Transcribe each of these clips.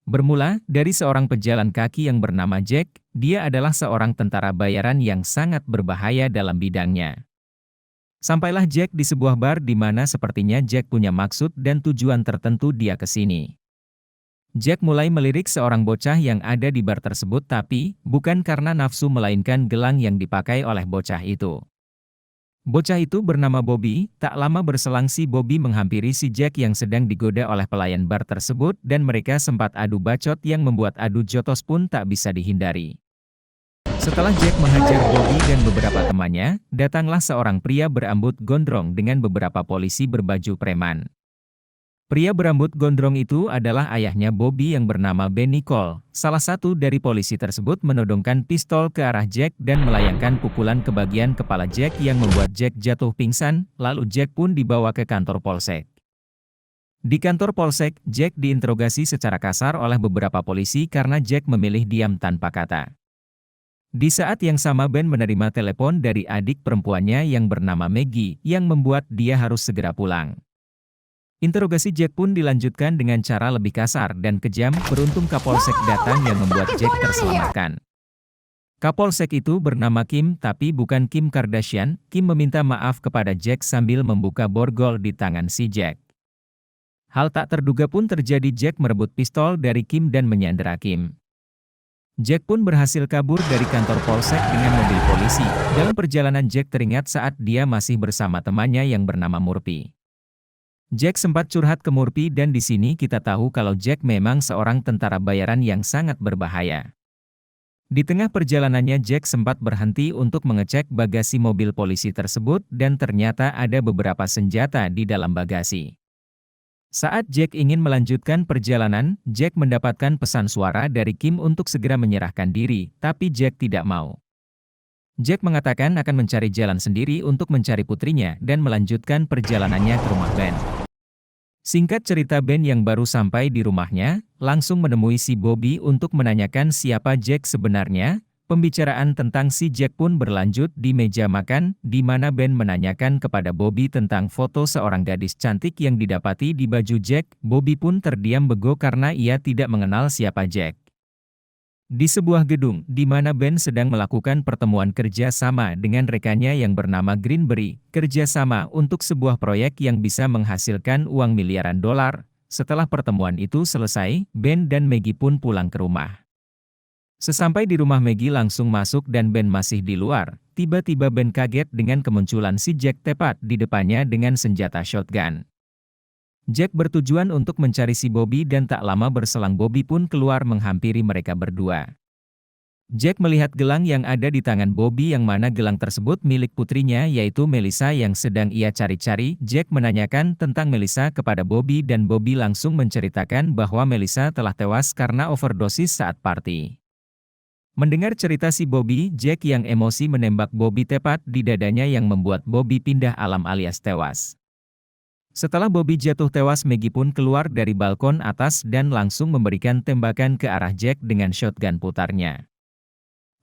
Bermula dari seorang pejalan kaki yang bernama Jack, dia adalah seorang tentara bayaran yang sangat berbahaya dalam bidangnya. Sampailah Jack di sebuah bar di mana sepertinya Jack punya maksud dan tujuan tertentu dia ke sini. Jack mulai melirik seorang bocah yang ada di bar tersebut tapi, bukan karena nafsu melainkan gelang yang dipakai oleh bocah itu. Bocah itu bernama Bobby, tak lama berselang si Bobby menghampiri si Jack yang sedang digoda oleh pelayan bar tersebut dan mereka sempat adu bacot yang membuat adu jotos pun tak bisa dihindari. Setelah Jack menghajar Bobby dan beberapa temannya, datanglah seorang pria berambut gondrong dengan beberapa polisi berbaju preman. Pria berambut gondrong itu adalah ayahnya Bobby yang bernama Ben Nicole. Salah satu dari polisi tersebut menodongkan pistol ke arah Jack dan melayangkan pukulan ke bagian kepala Jack yang membuat Jack jatuh pingsan, lalu Jack pun dibawa ke kantor polsek. Di kantor polsek, Jack diinterogasi secara kasar oleh beberapa polisi karena Jack memilih diam tanpa kata. Di saat yang sama Ben menerima telepon dari adik perempuannya yang bernama Maggie, yang membuat dia harus segera pulang. Interogasi Jack pun dilanjutkan dengan cara lebih kasar dan kejam, beruntung Kapolsek datang yang membuat Jack terselamatkan. Kapolsek itu bernama Kim, tapi bukan Kim Kardashian. Kim meminta maaf kepada Jack sambil membuka borgol di tangan si Jack. Hal tak terduga pun terjadi, Jack merebut pistol dari Kim dan menyandera Kim. Jack pun berhasil kabur dari kantor polsek dengan mobil polisi. Dalam perjalanan Jack teringat saat dia masih bersama temannya yang bernama Murphy. Jack sempat curhat ke Murphy dan di sini kita tahu kalau Jack memang seorang tentara bayaran yang sangat berbahaya. Di tengah perjalanannya Jack sempat berhenti untuk mengecek bagasi mobil polisi tersebut dan ternyata ada beberapa senjata di dalam bagasi. Saat Jack ingin melanjutkan perjalanan, Jack mendapatkan pesan suara dari Kim untuk segera menyerahkan diri, tapi Jack tidak mau. Jack mengatakan akan mencari jalan sendiri untuk mencari putrinya dan melanjutkan perjalanannya ke rumah Ben. Singkat cerita, Ben yang baru sampai di rumahnya, langsung menemui si Bobby untuk menanyakan siapa Jack sebenarnya. Pembicaraan tentang si Jack pun berlanjut di meja makan, di mana Ben menanyakan kepada Bobby tentang foto seorang gadis cantik yang didapati di baju Jack. Bobby pun terdiam bego karena ia tidak mengenal siapa Jack. Di sebuah gedung, di mana Ben sedang melakukan pertemuan kerja sama dengan rekannya yang bernama Greenberry, kerja sama untuk sebuah proyek yang bisa menghasilkan uang miliaran dolar. Setelah pertemuan itu selesai, Ben dan Maggie pun pulang ke rumah. Sesampai di rumah, Maggie langsung masuk dan Ben masih di luar. Tiba-tiba Ben kaget dengan kemunculan si Jack tepat di depannya dengan senjata shotgun. Jack bertujuan untuk mencari si Bobby dan tak lama berselang Bobby pun keluar menghampiri mereka berdua. Jack melihat gelang yang ada di tangan Bobby yang mana gelang tersebut milik putrinya yaitu Melissa yang sedang ia cari-cari. Jack menanyakan tentang Melissa kepada Bobby dan Bobby langsung menceritakan bahwa Melissa telah tewas karena overdosis saat party. Mendengar cerita si Bobby, Jack yang emosi menembak Bobby tepat di dadanya yang membuat Bobby pindah alam alias tewas. Setelah Bobby jatuh tewas, Maggie pun keluar dari balkon atas dan langsung memberikan tembakan ke arah Jack dengan shotgun putarnya.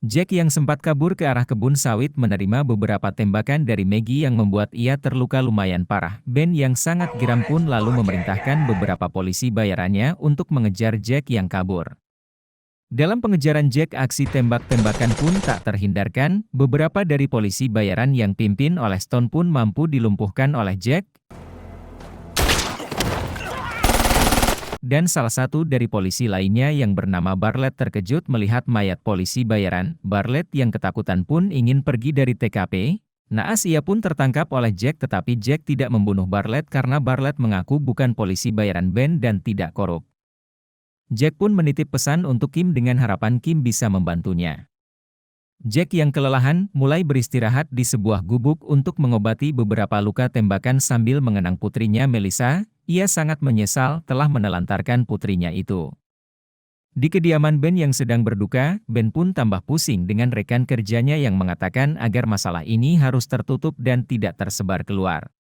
Jack yang sempat kabur ke arah kebun sawit menerima beberapa tembakan dari Maggie yang membuat ia terluka lumayan parah. Ben yang sangat geram pun lalu memerintahkan beberapa polisi bayarannya untuk mengejar Jack yang kabur. Dalam pengejaran Jack, aksi tembak-tembakan pun tak terhindarkan. Beberapa dari polisi bayaran yang pimpin oleh Stone pun mampu dilumpuhkan oleh Jack. Dan salah satu dari polisi lainnya yang bernama Bartlett terkejut melihat mayat polisi bayaran. Bartlett yang ketakutan pun ingin pergi dari TKP. Naas ia pun tertangkap oleh Jack, tetapi Jack tidak membunuh Bartlett karena Bartlett mengaku bukan polisi bayaran Ben dan tidak korup. Jack pun menitip pesan untuk Kim dengan harapan Kim bisa membantunya. Jack yang kelelahan mulai beristirahat di sebuah gubuk untuk mengobati beberapa luka tembakan sambil mengenang putrinya Melissa. Ia sangat menyesal telah menelantarkan putrinya itu. Di kediaman Ben yang sedang berduka, Ben pun tambah pusing dengan rekan kerjanya yang mengatakan agar masalah ini harus tertutup dan tidak tersebar keluar.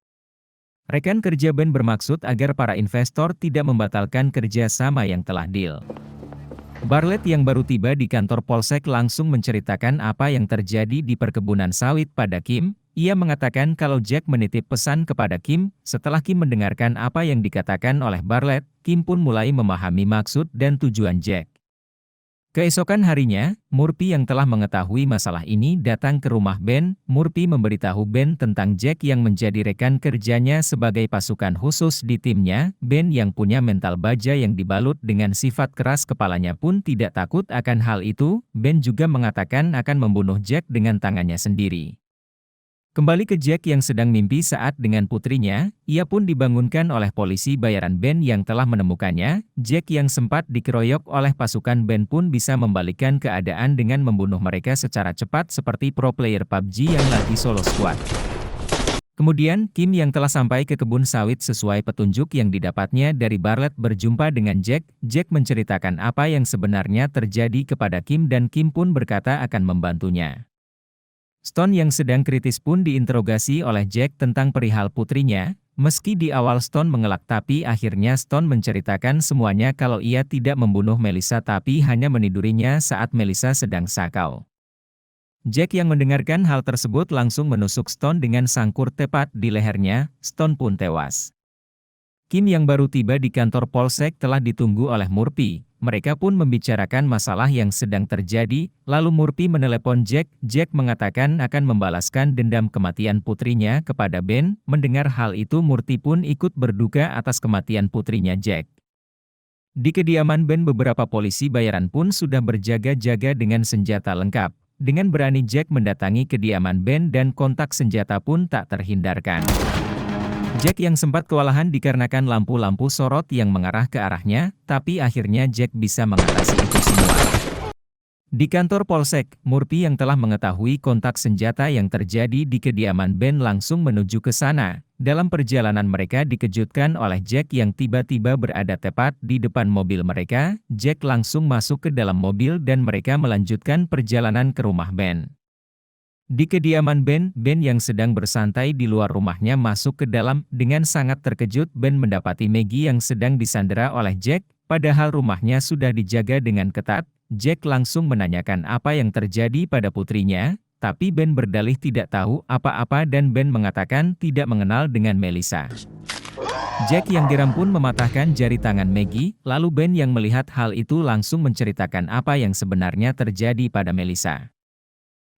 Rekan kerja Ben bermaksud agar para investor tidak membatalkan kerja sama yang telah deal. Bartlett yang baru tiba di kantor polsek langsung menceritakan apa yang terjadi di perkebunan sawit pada Kim. Ia mengatakan kalau Jack menitip pesan kepada Kim. Setelah Kim mendengarkan apa yang dikatakan oleh Bartlett, Kim pun mulai memahami maksud dan tujuan Jack. Keesokan harinya, Murphy yang telah mengetahui masalah ini datang ke rumah Ben. Murphy memberitahu Ben tentang Jack yang menjadi rekan kerjanya sebagai pasukan khusus di timnya. Ben yang punya mental baja yang dibalut dengan sifat keras kepalanya pun tidak takut akan hal itu. Ben juga mengatakan akan membunuh Jack dengan tangannya sendiri. Kembali ke Jack yang sedang mimpi saat dengan putrinya, ia pun dibangunkan oleh polisi bayaran Ben yang telah menemukannya. Jack yang sempat dikeroyok oleh pasukan Ben pun bisa membalikkan keadaan dengan membunuh mereka secara cepat seperti pro player PUBG yang lagi solo squad. Kemudian, Kim yang telah sampai ke kebun sawit sesuai petunjuk yang didapatnya dari Bartlett berjumpa dengan Jack. Jack menceritakan apa yang sebenarnya terjadi kepada Kim dan Kim pun berkata akan membantunya. Stone yang sedang kritis pun diinterogasi oleh Jack tentang perihal putrinya. Meski di awal Stone mengelak tapi akhirnya Stone menceritakan semuanya kalau ia tidak membunuh Melissa tapi hanya menidurinya saat Melissa sedang sakau. Jack yang mendengarkan hal tersebut langsung menusuk Stone dengan sangkur tepat di lehernya. Stone pun tewas. Kim yang baru tiba di kantor polsek telah ditunggu oleh Murphy. Mereka pun membicarakan masalah yang sedang terjadi, lalu Murphy menelepon Jack. Jack mengatakan akan membalaskan dendam kematian putrinya kepada Ben. Mendengar hal itu Murphy pun ikut berduka atas kematian putrinya Jack. Di kediaman Ben beberapa polisi bayaran pun sudah berjaga-jaga dengan senjata lengkap. Dengan berani Jack mendatangi kediaman Ben dan kontak senjata pun tak terhindarkan. Jack yang sempat kewalahan dikarenakan lampu-lampu sorot yang mengarah ke arahnya, tapi akhirnya Jack bisa mengatasi itu semua. Di kantor polsek, Murphy yang telah mengetahui kontak senjata yang terjadi di kediaman Ben langsung menuju ke sana. Dalam perjalanan mereka dikejutkan oleh Jack yang tiba-tiba berada tepat di depan mobil mereka. Jack langsung masuk ke dalam mobil dan mereka melanjutkan perjalanan ke rumah Ben. Di kediaman Ben, Ben yang sedang bersantai di luar rumahnya masuk ke dalam. Dengan sangat terkejut Ben mendapati Maggie yang sedang disandera oleh Jack, padahal rumahnya sudah dijaga dengan ketat. Jack langsung menanyakan apa yang terjadi pada putrinya, tapi Ben berdalih tidak tahu apa-apa dan Ben mengatakan tidak mengenal dengan Melissa. Jack yang geram pun mematahkan jari tangan Maggie, lalu Ben yang melihat hal itu langsung menceritakan apa yang sebenarnya terjadi pada Melissa.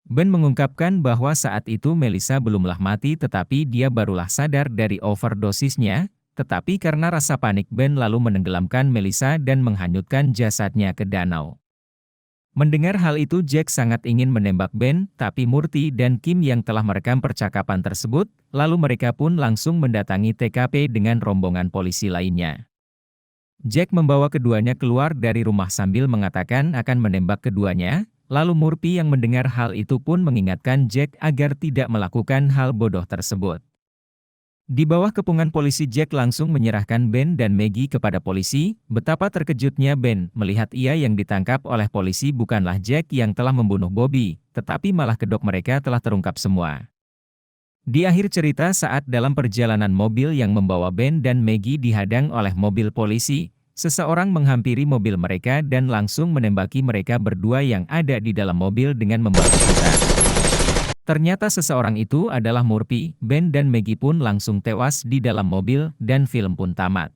Ben mengungkapkan bahwa saat itu Melissa belumlah mati tetapi dia barulah sadar dari overdosisnya, tetapi karena rasa panik Ben lalu menenggelamkan Melissa dan menghanyutkan jasadnya ke danau. Mendengar hal itu Jack sangat ingin menembak Ben, tapi Murphy dan Kim yang telah merekam percakapan tersebut, lalu mereka pun langsung mendatangi TKP dengan rombongan polisi lainnya. Jack membawa keduanya keluar dari rumah sambil mengatakan akan menembak keduanya. Lalu Murphy yang mendengar hal itu pun mengingatkan Jack agar tidak melakukan hal bodoh tersebut. Di bawah kepungan polisi Jack langsung menyerahkan Ben dan Maggie kepada polisi. Betapa terkejutnya Ben melihat ia yang ditangkap oleh polisi bukanlah Jack yang telah membunuh Bobby, tetapi malah kedok mereka telah terungkap semua. Di akhir cerita saat dalam perjalanan mobil yang membawa Ben dan Maggie dihadang oleh mobil polisi, seseorang menghampiri mobil mereka dan langsung menembaki mereka berdua yang ada di dalam mobil dengan membawa pedang. Ternyata seseorang itu adalah Murphy. Ben dan Maggie pun langsung tewas di dalam mobil dan film pun tamat.